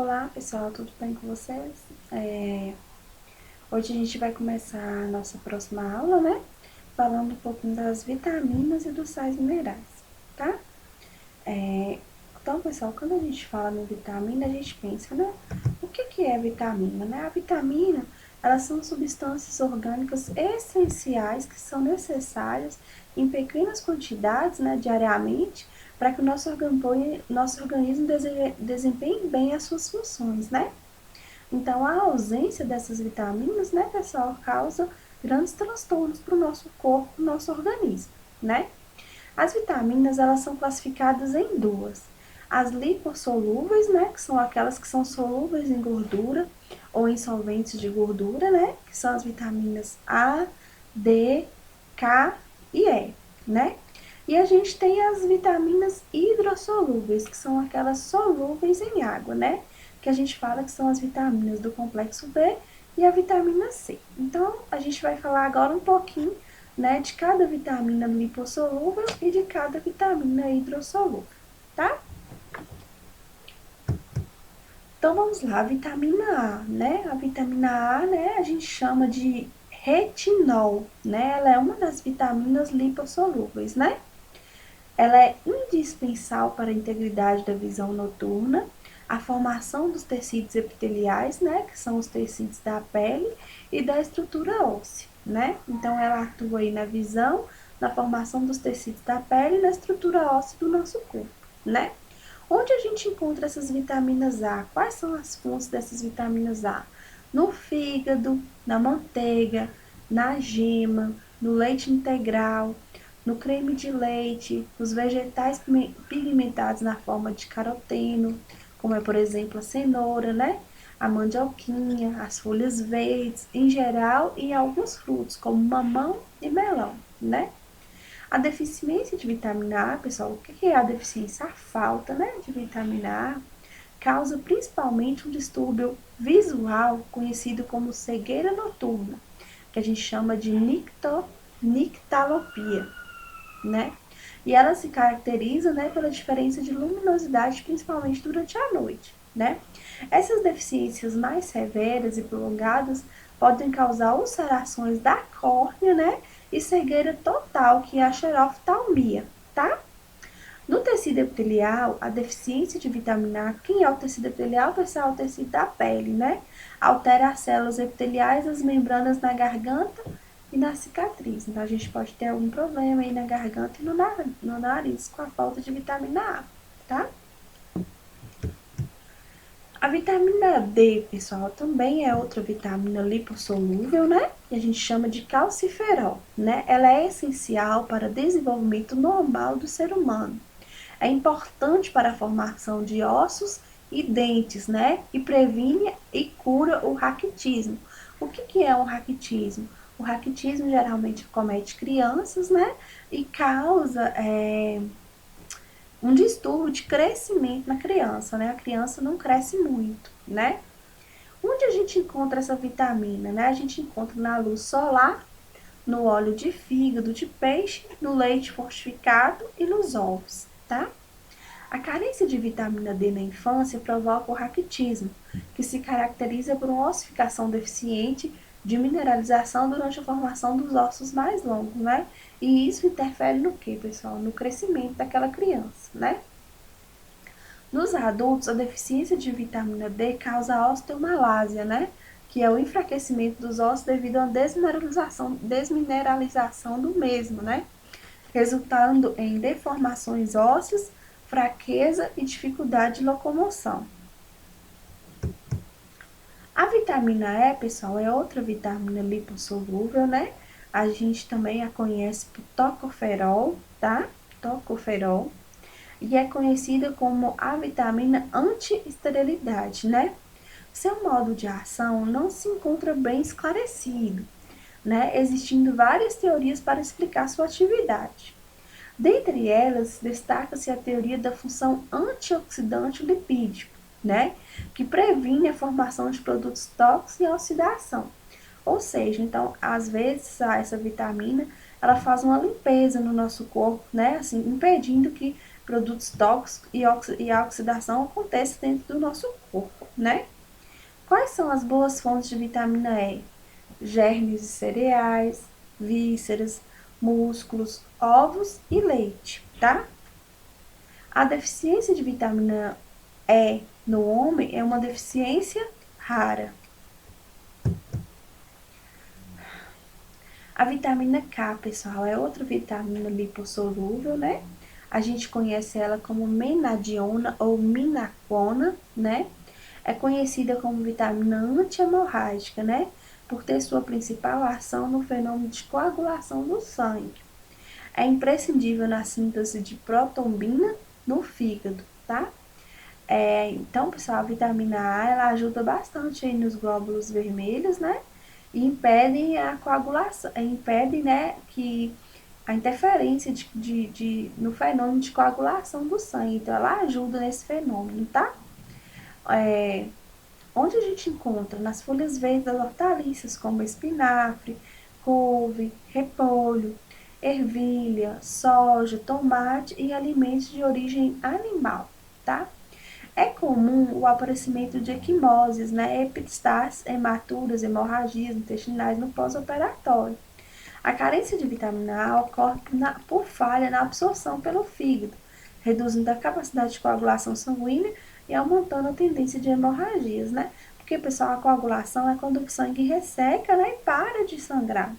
Olá pessoal, tudo bem com vocês? Hoje a gente vai começar a nossa próxima aula, né? Falando um pouquinho das vitaminas e dos sais minerais, tá? Então, pessoal, quando a gente fala em vitamina, a gente pensa, né? O que é vitamina, né? A vitamina, elas são substâncias orgânicas essenciais que são necessárias em pequenas quantidades, né, diariamente, para que o nosso organismo desempenhe bem as suas funções, né? Então, a ausência dessas vitaminas, né, pessoal, causa grandes transtornos para o nosso corpo, para o nosso organismo, né? As vitaminas, elas são classificadas em duas. As lipossolúveis, né, que são aquelas que são solúveis em gordura ou em solventes de gordura, né, que são as vitaminas A, D, K e E, né? E a gente tem as vitaminas hidrossolúveis, que são aquelas solúveis em água, né? Que a gente fala que são as vitaminas do complexo B e a vitamina C. Então, a gente vai falar agora um pouquinho, né, de cada vitamina lipossolúvel e de cada vitamina hidrossolúvel, tá? Então, vamos lá, a vitamina A, né? A vitamina A, né, a gente chama de retinol, né? Ela é uma das vitaminas lipossolúveis, né? Ela é indispensável para a integridade da visão noturna, a formação dos tecidos epiteliais, né, que são os tecidos da pele e da estrutura óssea, né? Então ela atua aí na visão, na formação dos tecidos da pele e na estrutura óssea do nosso corpo, né? Onde a gente encontra essas vitaminas A? Quais são as fontes dessas vitaminas A? No fígado, na manteiga, na gema, no leite integral, no creme de leite, nos vegetais pigmentados na forma de caroteno, como é, por exemplo, a cenoura, né? A mandioquinha, as folhas verdes, em geral, e alguns frutos, como mamão e melão, né? A deficiência de vitamina A, pessoal, o que é a deficiência? A falta, né, de vitamina A causa principalmente um distúrbio visual conhecido como cegueira noturna, que a gente chama de nictalopia, né? E ela se caracteriza, né, pela diferença de luminosidade, principalmente durante a noite, né? Essas deficiências mais severas e prolongadas podem causar ulcerações da córnea, né, e cegueira total, que é a xeroftalmia, tá? No tecido epitelial, a deficiência de vitamina A, quem é o tecido epitelial? É o tecido da pele, né? Altera as células epiteliais, as membranas na garganta e na cicatriz. Então, a gente pode ter algum problema aí na garganta e no nariz com a falta de vitamina A, tá? A vitamina D, pessoal, também é outra vitamina lipossolúvel, né? E a gente chama de calciferol, né? Ela é essencial para o desenvolvimento normal do ser humano. É importante para a formação de ossos e dentes, né? E previne e cura o raquitismo. O que é um raquitismo? O raquitismo geralmente comete crianças, né? E causa um distúrbio de crescimento na criança, né? A criança não cresce muito, né? Onde a gente encontra essa vitamina, né? A gente encontra na luz solar, no óleo de fígado de peixe, no leite fortificado e nos ovos, tá? A carência de vitamina D na infância provoca o raquitismo, que se caracteriza por uma ossificação deficiente de mineralização durante a formação dos ossos mais longos, né? E isso interfere no que, pessoal? No crescimento daquela criança, né? Nos adultos, a deficiência de vitamina D causa osteomalásia, né? Que é o enfraquecimento dos ossos devido à desmineralização do mesmo, né? Resultando em deformações ósseas, fraqueza e dificuldade de locomoção. A vitamina E, pessoal, é outra vitamina lipossolúvel, né? A gente também a conhece por tocoferol, tá? Tocoferol. E é conhecida como a vitamina anti-esterilidade, né? Seu modo de ação não se encontra bem esclarecido, né? Existindo várias teorias para explicar sua atividade. Dentre elas, destaca-se a teoria da função antioxidante lipídico, né? Que previne a formação de produtos tóxicos e a oxidação. Ou seja, então, às vezes, essa vitamina, ela faz uma limpeza no nosso corpo, né? Assim, impedindo que produtos tóxicos e a oxidação aconteçam dentro do nosso corpo, né? Quais são as boas fontes de vitamina E? Germes de cereais, vísceras, músculos, ovos e leite, tá? A deficiência de vitamina E no homem é uma deficiência rara. A vitamina K, pessoal, é outra vitamina lipossolúvel, né? A gente conhece ela como menadiona ou minacona, né? É conhecida como vitamina anti-hemorrágica, né? Por ter sua principal ação no fenômeno de coagulação do sangue. É imprescindível na síntese de protombina no fígado, tá? Então, pessoal, a vitamina A, ela ajuda bastante aí nos glóbulos vermelhos, né? E impedem a coagulação, impedem, né, que a interferência no fenômeno de coagulação do sangue. Então, ela ajuda nesse fenômeno, tá? Onde a gente encontra? Nas folhas verdes das hortaliças, como espinafre, couve, repolho, ervilha, soja, tomate e alimentos de origem animal, tá? É comum o aparecimento de equimoses, né, epistases, hematuras, hemorragias intestinais no pós-operatório. A carência de vitamina A ocorre por falha na absorção pelo fígado, reduzindo a capacidade de coagulação sanguínea e aumentando a tendência de hemorragias, né? Porque, pessoal, a coagulação é quando o sangue resseca, né, e para de sangrar.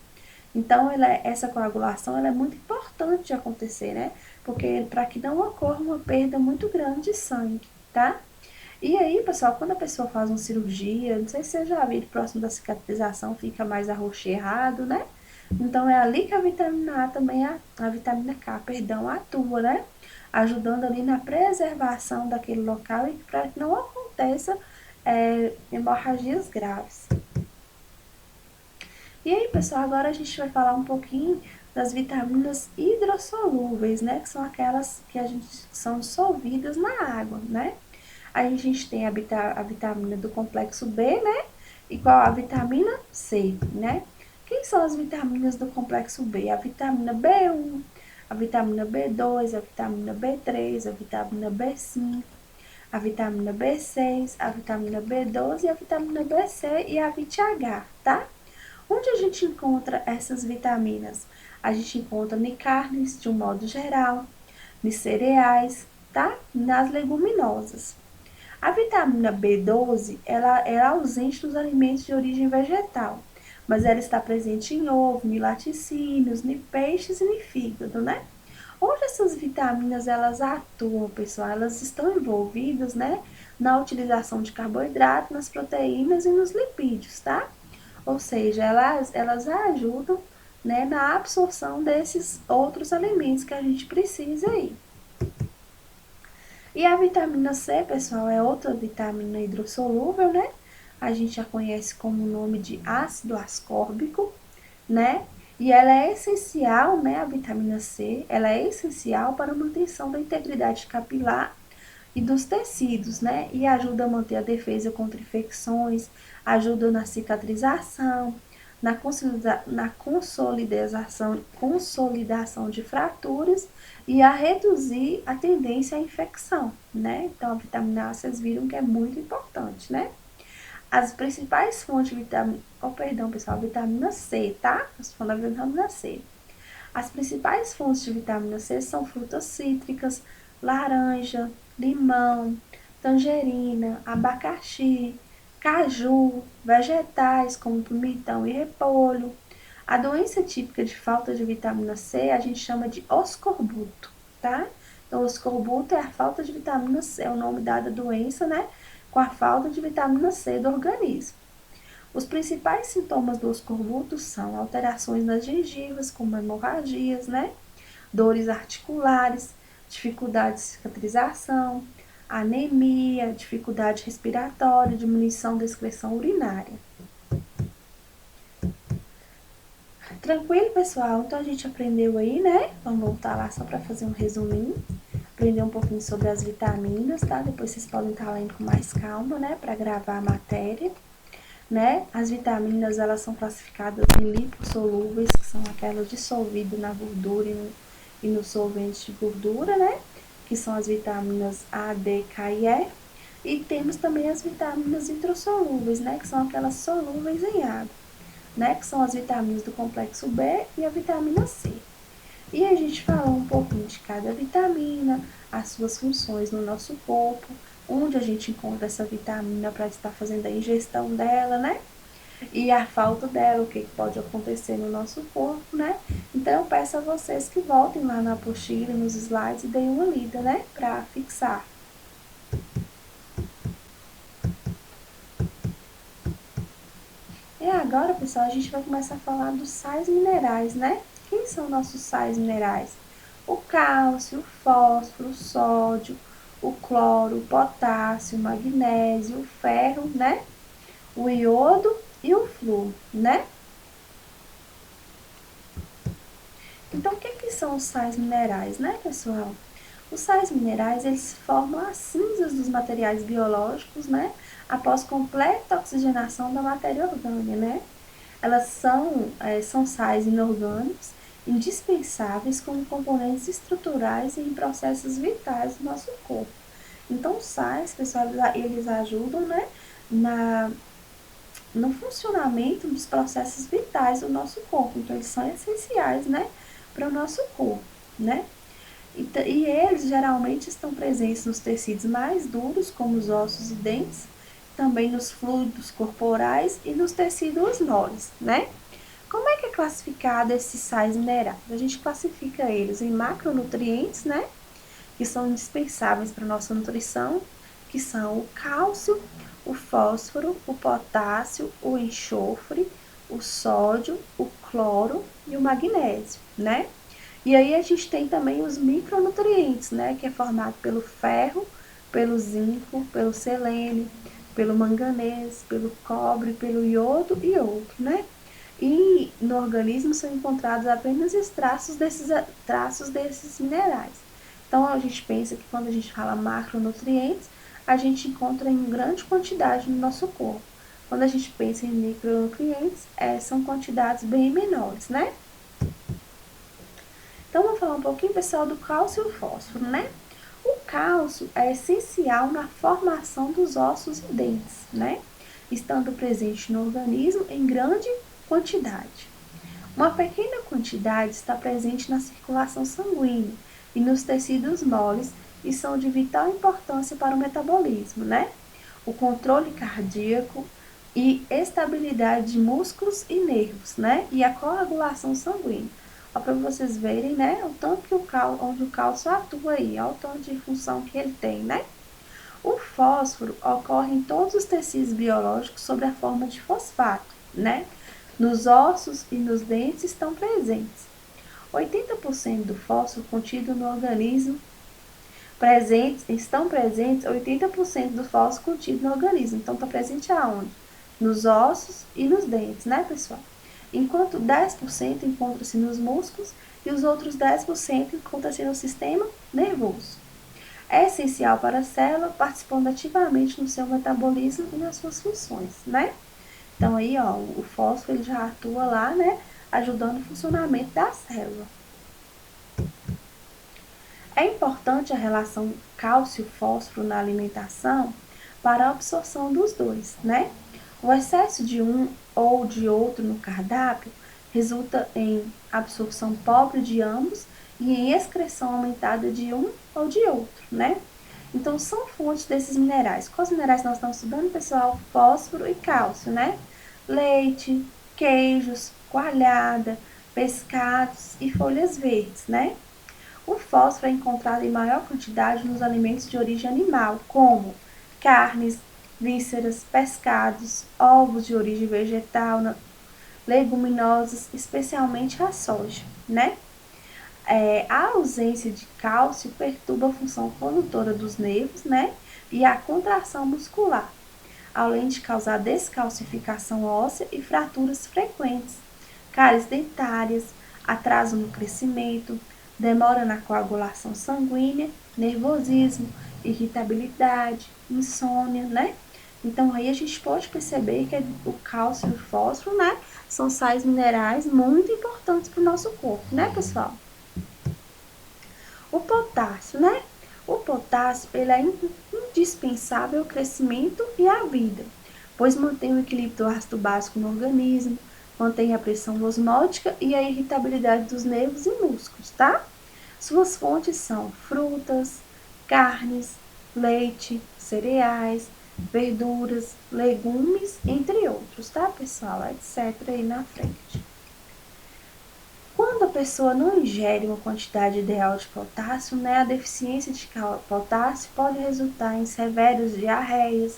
Então, essa coagulação ela é muito importante de acontecer, né? Porque para que não ocorra uma perda muito grande de sangue, tá? E aí, pessoal, quando a pessoa faz uma cirurgia, não sei se você já viu, próximo da cicatrização fica mais arroxeado, né? Então, é ali que a vitamina A também, a vitamina K, perdão, atua, né? Ajudando ali na preservação daquele local e para que não aconteça hemorragias graves. E aí, pessoal, agora a gente vai falar um pouquinho das vitaminas hidrossolúveis, né? Que são aquelas que são dissolvidas na água, né? Aí a gente tem a vitamina do complexo B, né? E qual a vitamina C, né? Quem são as vitaminas do complexo B? A vitamina B1, a vitamina B2, a vitamina B3, a vitamina B5, a vitamina B6, a vitamina B12, a vitamina BC e a VIT-H, tá? Onde a gente encontra essas vitaminas? A gente encontra em carnes, de um modo geral, nos cereais, tá? Nas leguminosas. A vitamina B12, ela é ausente dos alimentos de origem vegetal, mas ela está presente em ovo, em laticínios, em peixes e em fígado, né? Onde essas vitaminas elas atuam, pessoal? Elas estão envolvidas, né, na utilização de carboidrato, nas proteínas e nos lipídios, tá? Ou seja, elas ajudam, né, na absorção desses outros alimentos que a gente precisa aí. E a vitamina C, pessoal, é outra vitamina hidrossolúvel, né? A gente já conhece como o nome de ácido ascórbico, né? E ela é essencial, né, a vitamina C, ela é essencial para a manutenção da integridade capilar e dos tecidos, né? E ajuda a manter a defesa contra infecções, ajuda na cicatrização, consolidação de fraturas e a reduzir a tendência à infecção, né? Então, a vitamina A, vocês viram que é muito importante, né? As principais fontes de vitamina... Oh, perdão, pessoal, vitamina C, tá? Eu estou falando da vitamina C. As principais fontes de vitamina C são frutas cítricas, laranja, limão, tangerina, abacaxi, caju, vegetais como pimentão e repolho. A doença típica de falta de vitamina C a gente chama de oscorbuto, tá? Então, oscorbuto é a falta de vitamina C, é o nome dado à doença, né? Com a falta de vitamina C do organismo. Os principais sintomas do escorbuto são alterações nas gengivas, como hemorragias, né? Dores articulares, dificuldade de cicatrização, anemia, dificuldade respiratória, diminuição da excreção urinária. Tranquilo, pessoal? Então a gente aprendeu aí, né? Vamos voltar lá só para fazer um resuminho. Aprender um pouquinho sobre as vitaminas, tá? Depois vocês podem estar lendo com mais calma, né? Para gravar a matéria. Né? As vitaminas, elas são classificadas em lipossolúveis, que são aquelas dissolvidas na gordura e nos solventes de gordura, né? Que são as vitaminas A, D, K e E. E temos também as vitaminas hidrossolúveis, né, que são aquelas solúveis em água, né, que são as vitaminas do complexo B e a vitamina C. E a gente falou um pouquinho de cada vitamina, as suas funções no nosso corpo, onde a gente encontra essa vitamina para estar fazendo a ingestão dela, né? E a falta dela, o que pode acontecer no nosso corpo, né? Então eu peço a vocês que voltem lá na apostila, nos slides e deem uma lida, né? Para fixar. E agora, pessoal, a gente vai começar a falar dos sais minerais, né? Quem são nossos sais minerais? O cálcio, o fósforo, o sódio, o cloro, o potássio, o magnésio, o ferro, né? O iodo e o flúor, né? Então, o que são os sais minerais, né, pessoal? Os sais minerais, eles formam as cinzas dos materiais biológicos, né? Após completa oxigenação da matéria orgânica, né? Elas são sais inorgânicos indispensáveis como componentes estruturais e em processos vitais do nosso corpo. Então, os sais, pessoal, eles ajudam, né, no funcionamento dos processos vitais do nosso corpo. Então, eles são essenciais, né, para o nosso corpo, né? E eles geralmente estão presentes nos tecidos mais duros, como os ossos e dentes, também nos fluidos corporais e nos tecidos moles, né? Como é que é classificado esses sais minerais? A gente classifica eles em macronutrientes, né? Que são indispensáveis para a nossa nutrição, que são o cálcio, o fósforo, o potássio, o enxofre, o sódio, o cloro e o magnésio, né? E aí a gente tem também os micronutrientes, né? Que é formado pelo ferro, pelo zinco, pelo selênio, pelo manganês, pelo cobre, pelo iodo e outro, né? E no organismo são encontrados apenas os traços desses minerais. Então a gente pensa que quando a gente fala macronutrientes, a gente encontra em grande quantidade no nosso corpo. Quando a gente pensa em micronutrientes, são quantidades bem menores, né? Então, vamos falar um pouquinho, pessoal, do cálcio e o fósforo, né? O cálcio é essencial na formação dos ossos e dentes, né? Estando presente no organismo em grande quantidade. Uma pequena quantidade está presente na circulação sanguínea e nos tecidos moles e são de vital importância para o metabolismo, né? O controle cardíaco e estabilidade de músculos e nervos, né? E a coagulação sanguínea. Ó, para vocês verem, né? O tanto que onde o cálcio atua aí, ó, o tanto de função que ele tem, né? O fósforo ocorre em todos os tecidos biológicos sob a forma de fosfato, né? Nos ossos e nos dentes estão presentes. 80% do fósforo contido no organismo estão presentes 80% do fósforo contido no organismo. Então, está presente aonde? Nos ossos e nos dentes, né, pessoal? Enquanto 10% encontra-se nos músculos e os outros 10% encontra-se no sistema nervoso. É essencial para a célula, participando ativamente no seu metabolismo e nas suas funções, né? Então, aí, ó, o fósforo ele já atua lá, né, ajudando o funcionamento da célula. É importante a relação cálcio-fósforo na alimentação para a absorção dos dois, né? O excesso de um ou de outro no cardápio resulta em absorção pobre de ambos e em excreção aumentada de um ou de outro, né? Então, são fontes desses minerais. Quais minerais nós estamos estudando, pessoal? Fósforo e cálcio, né? Leite, queijos, coalhada, pescados e folhas verdes, né? O fósforo é encontrado em maior quantidade nos alimentos de origem animal, como carnes, vísceras, pescados, ovos de origem vegetal, leguminosas, especialmente a soja, né? A ausência de cálcio perturba a função condutora dos nervos, né? E a contração muscular, além de causar descalcificação óssea e fraturas frequentes, cáries dentárias, atraso no crescimento, demora na coagulação sanguínea, nervosismo, irritabilidade, insônia, né? Então aí a gente pode perceber que o cálcio e o fósforo, né, são sais minerais muito importantes para o nosso corpo, né, pessoal? O potássio, né? O potássio ele é indispensável ao crescimento e à vida, pois mantém o equilíbrio do ácido básico no organismo, mantém a pressão osmótica e a irritabilidade dos nervos e músculos, tá? Suas fontes são frutas, carnes, leite, cereais, verduras, legumes, entre outros, tá, pessoal? Etc. aí na frente. Quando a pessoa não ingere uma quantidade ideal de potássio, né, a deficiência de potássio pode resultar em severas diarreias,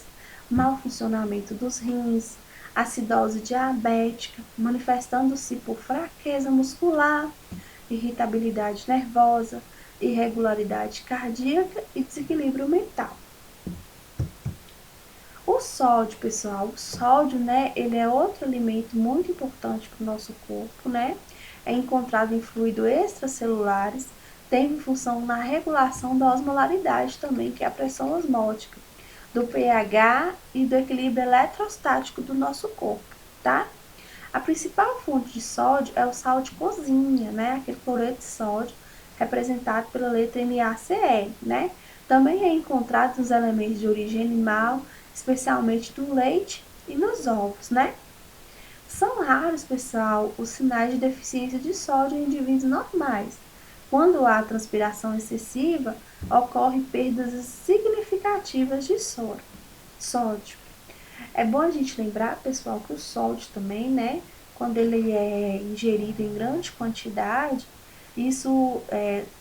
mau funcionamento dos rins, acidose diabética, manifestando-se por fraqueza muscular, irritabilidade nervosa, irregularidade cardíaca e desequilíbrio mental. O sódio, pessoal, o sódio, né, ele é outro alimento muito importante para o nosso corpo, né? É encontrado em fluidos extracelulares, tem função na regulação da osmolaridade também, que é a pressão osmótica, do pH e do equilíbrio eletrostático do nosso corpo, tá? A principal fonte de sódio é o sal de cozinha, né? Aquele cloreto de sódio, representado pela letra NaCl, né? Também é encontrado nos elementos de origem animal, especialmente no leite e nos ovos, né? São raros, pessoal, os sinais de deficiência de sódio em indivíduos normais. Quando há transpiração excessiva, ocorrem perdas significativas de sódio. É bom a gente lembrar, pessoal, que o sódio também, né, quando ele é ingerido em grande quantidade, isso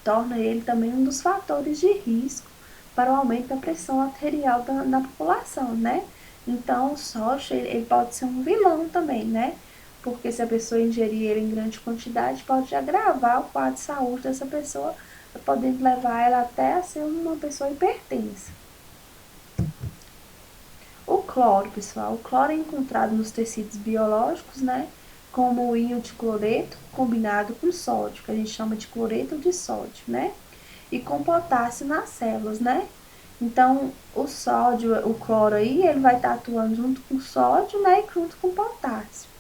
torna ele também um dos fatores de risco para o aumento da pressão arterial na população, né? Então, o sódio, ele pode ser um vilão também, né? Porque se a pessoa ingerir ele em grande quantidade, pode agravar o quadro de saúde dessa pessoa, podendo levar ela até a ser uma pessoa hipertensa. O cloro, pessoal, o cloro é encontrado nos tecidos biológicos, né? Como o íon de cloreto combinado com sódio, que a gente chama de cloreto de sódio, né? E com potássio nas células, né? Então, o sódio, o cloro aí, ele vai estar atuando junto com o sódio, né? E junto com o potássio.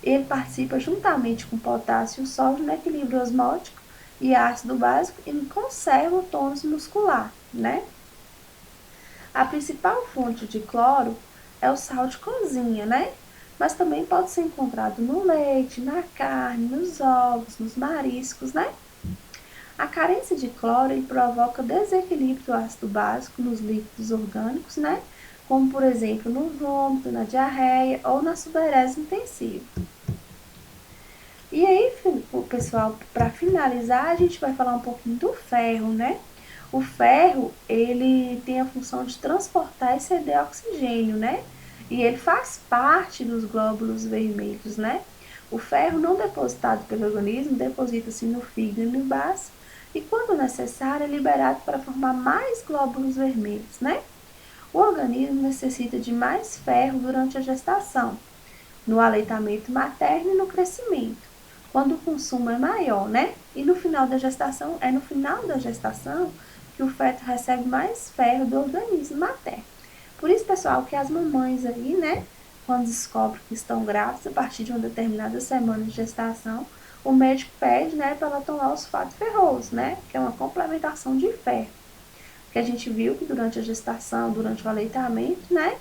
Ele participa juntamente com o potássio e o sódio no equilíbrio osmótico e ácido básico e conserva o tônus muscular, né? A principal fonte de cloro é o sal de cozinha, né? Mas também pode ser encontrado no leite, na carne, nos ovos, nos mariscos, né? A carência de cloro ele provoca desequilíbrio do ácido básico nos líquidos orgânicos, né? Como, por exemplo, no vômito, na diarreia ou na sudorese intensiva. E aí, pessoal, para finalizar, a gente vai falar um pouquinho do ferro, né? O ferro, ele tem a função de transportar e ceder oxigênio, né? E ele faz parte dos glóbulos vermelhos, né? O ferro não depositado pelo organismo deposita-se no fígado e no baço, e quando necessário é liberado para formar mais glóbulos vermelhos, né? O organismo necessita de mais ferro durante a gestação, no aleitamento materno e no crescimento, quando o consumo é maior, né? E no final da gestação, é no final da gestação que o feto recebe mais ferro do organismo materno. Por isso, pessoal, que as mamães aí, né, quando descobrem que estão grávidas, a partir de uma determinada semana de gestação, o médico pede, né, para ela tomar o sulfato ferroso, né, que é uma complementação de ferro. Porque a gente viu que durante a gestação, durante o aleitamento, né,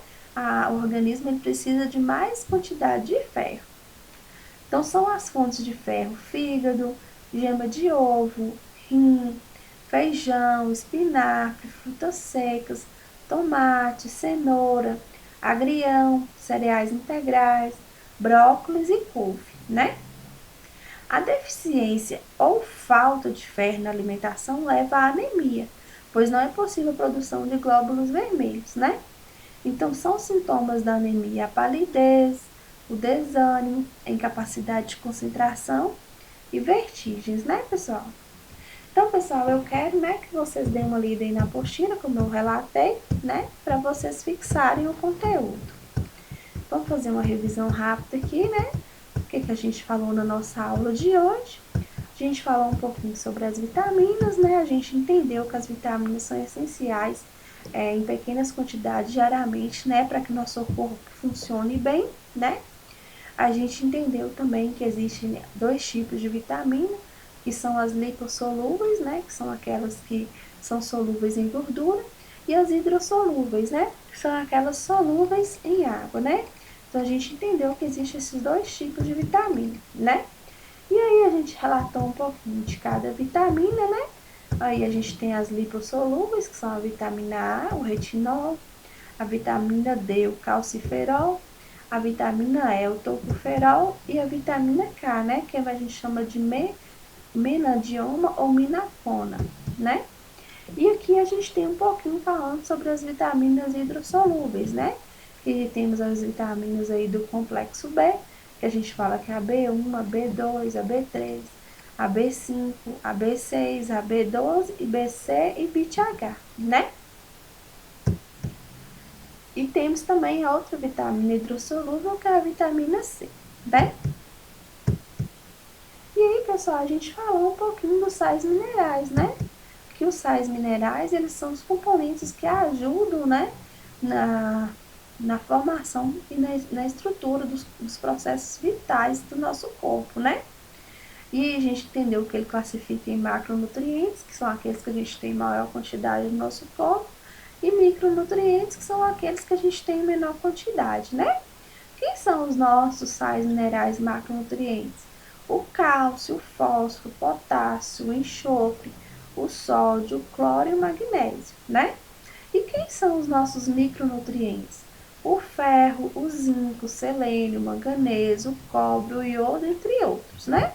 o organismo ele precisa de mais quantidade de ferro. Então, são as fontes de ferro: fígado, gema de ovo, rim, feijão, espinafre, frutas secas, tomate, cenoura, agrião, cereais integrais, brócolis e couve, né? A deficiência ou falta de ferro na alimentação leva à anemia, pois não é possível a produção de glóbulos vermelhos, né? Então, são sintomas da anemia a palidez, o desânimo, a incapacidade de concentração e vertigens, né, pessoal? Então, pessoal, eu quero, né, que vocês deem uma lida aí na apostila, como eu relatei, né, para vocês fixarem o conteúdo. Vamos fazer uma revisão rápida aqui, né? O que a gente falou na nossa aula de hoje. A gente falou um pouquinho sobre as vitaminas, né? A gente entendeu que as vitaminas são essenciais em pequenas quantidades diariamente, né? Para que o nosso corpo funcione bem, né? A gente entendeu também que existem dois tipos de vitamina, que são as lipossolúveis, né? Que são aquelas que são solúveis em gordura, e as hidrossolúveis, né? Que são aquelas solúveis em água, né? Então, a gente entendeu que existem esses dois tipos de vitamina, né? E aí, a gente relatou um pouquinho de cada vitamina, né? Aí, a gente tem as lipossolúveis, que são a vitamina A, o retinol, a vitamina D, o calciferol, a vitamina E, o tocoferol, e a vitamina K, né? Que a gente chama de menadioma ou minacona, né? E aqui a gente tem um pouquinho falando sobre as vitaminas hidrossolúveis, né? Que temos as vitaminas aí do complexo B, que a gente fala que é a B1, a B2, a B3, a B5, a B6, a B12, e BC e BTH, né? E temos também a outra vitamina hidrossolúvel, que é a vitamina C, né? E aí, pessoal, a gente falou um pouquinho dos sais minerais, né? Que os sais minerais, eles são os componentes que ajudam, né, na formação e na estrutura dos processos vitais do nosso corpo, né? E a gente entendeu que ele classifica em macronutrientes, que são aqueles que a gente tem maior quantidade no nosso corpo, e micronutrientes, que são aqueles que a gente tem em menor quantidade, né? Quem são os nossos sais minerais macronutrientes? O cálcio, o fósforo, o potássio, o enxofre, o sódio, o cloro e o magnésio, né? E quem são os nossos micronutrientes? O ferro, o zinco, o selênio, o manganês, o cobre, o iodo, entre outros, né?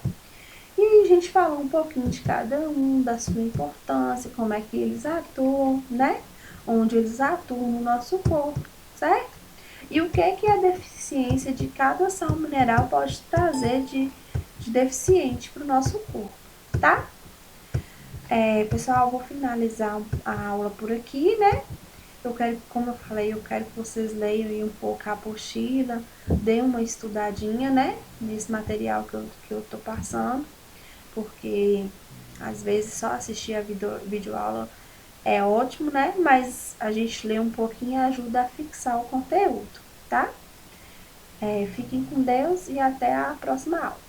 E aí a gente falou um pouquinho de cada um, da sua importância, como é que eles atuam, né? Onde eles atuam no nosso corpo, certo? E o que é que a deficiência de cada sal mineral pode trazer de deficiente para o nosso corpo, tá? Pessoal, eu vou finalizar a aula por aqui, né? Eu quero, como eu falei, eu quero que vocês leiam aí um pouco a apostila, deem uma estudadinha, né? Nesse material que eu tô passando, porque às vezes só assistir a videoaula é ótimo, né? Mas a gente lê um pouquinho ajuda a fixar o conteúdo, tá? Fiquem com Deus e até a próxima aula.